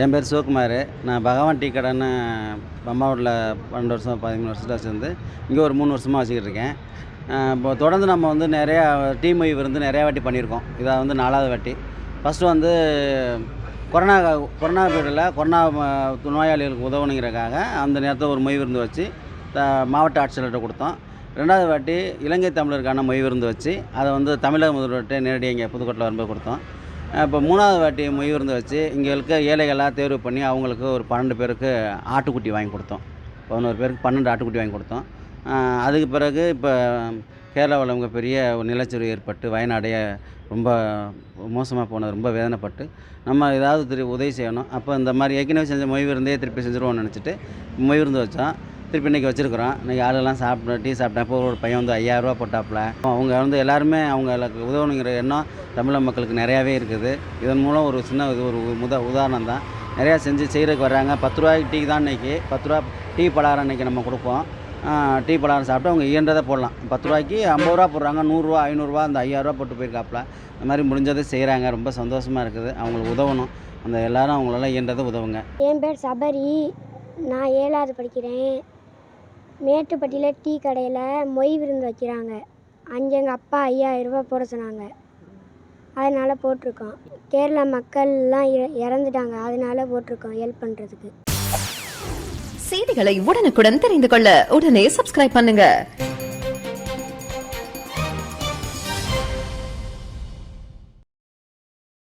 என் பேர் சிவகுமார். நான் பகவான் டீ கடைன்னு பம்பாவூரில் 12 வருஷம் 13 வருஷத்தில் வச்சுருந்து இங்கே ஒரு 3 வருஷமாக வச்சுக்கிட்டு இருக்கேன். இப்போ தொடர்ந்து நம்ம வந்து நிறையா டீ மொய் விருந்து நிறையா வாட்டி பண்ணியிருக்கோம். இதை வந்து 4வது வாட்டி. ஃபஸ்ட்டு வந்து கொரோனா பீரியடில் கொரோனா நோயாளிகளுக்கு உதவணுங்கிறக்காக அந்த நேரத்தில் ஒரு மொய் விருந்து வச்சு மாவட்ட ஆட்சியர்கிட்ட கொடுத்தோம். 2வது வாட்டி இலங்கை தமிழருக்கான மொய் விருந்து வச்சு அதை வந்து தமிழக முதல்வர்கிட்ட நேரடியாக இங்கே புதுக்கோட்டையில் வரும்போது கொடுத்தோம். இப்போ 3வது வாட்டி மொய் விருந்து வச்சு இங்கே இருக்க ஏழைகளாக தேர்வு பண்ணி அவங்களுக்கு ஒரு 12 பேருக்கு ஆட்டுக்குட்டி வாங்கி கொடுத்தோம். 11 பேருக்கு 12 ஆட்டுக்குட்டி வாங்கி கொடுத்தோம். அதுக்கு பிறகு இப்போ கேரளாவில் மிகப்பெரிய ஒரு நிலச்சரிவு ஏற்பட்டு வயநாடே ரொம்ப மோசமாக போனது, ரொம்ப வேதனைப்பட்டு நம்ம ஏதாவது உதவி செய்யணும். அப்போ இந்த மாதிரி ஏற்கனவே செஞ்ச மொய் விருந்தே திருப்பி செஞ்சுருவோம்னு நினச்சிட்டு மொய் விருந்து வச்சோம். திருப்பி இன்றைக்கி வச்சுருக்குறோம். இன்றைக்கி ஆளுலாம் டீ சாப்பிட்டேன். இப்போ ஒரு பையன் வந்து 5000 ரூபா போட்டாப்புல. அவங்க வந்து எல்லாருமே அவங்களுக்கு உதவணுங்கிற எண்ணம் தமிழக மக்களுக்கு நிறையாவே இருக்குது. இதன் மூலம் ஒரு சின்ன இது ஒரு உதாரணம் தான். நிறையா செய்கிறதுக்கு வர்றாங்க. 10 ரூபாய்க்கு டீ தான் இன்றைக்கி 10 ரூபா டீ பலகாரம் இன்றைக்கி நம்ம கொடுப்போம். டீ பலகாரம் சாப்பிட்டு அவங்க இயன்றதை போடலாம். 10 ரூபாய்க்கு 50 ரூபா போடுறாங்க, 100 ரூபா 500 ரூபா அந்த 5000 ரூபா போட்டு போயிருக்காப்புல. இந்த மாதிரி முடிஞ்சதை செய்கிறாங்க. ரொம்ப சந்தோஷமாக இருக்குது. அவங்களுக்கு உதவணும். அந்த எல்லோரும் அவங்களால இயன்றதை உதவுங்க. என் பேர் சபரி. நான் 7வது படிக்கிறேன். மேட்டுப்பட்டியில் டீ கடையில் மொய் விருந்து வைக்கிறாங்க. அங்கே எங்கள் அப்பா 5000 ரூபா போட சொன்னாங்க. அதனால் போட்டிருக்கோம். கேரளா மக்கள்லாம் இறந்துட்டாங்க. அதனால் போட்டிருக்கோம் ஹெல்ப் பண்ணுறதுக்கு. செய்திகளை உடனுக்குடன் தெரிந்து கொள்ள உடனே சப்ஸ்கிரைப் பண்ணுங்க.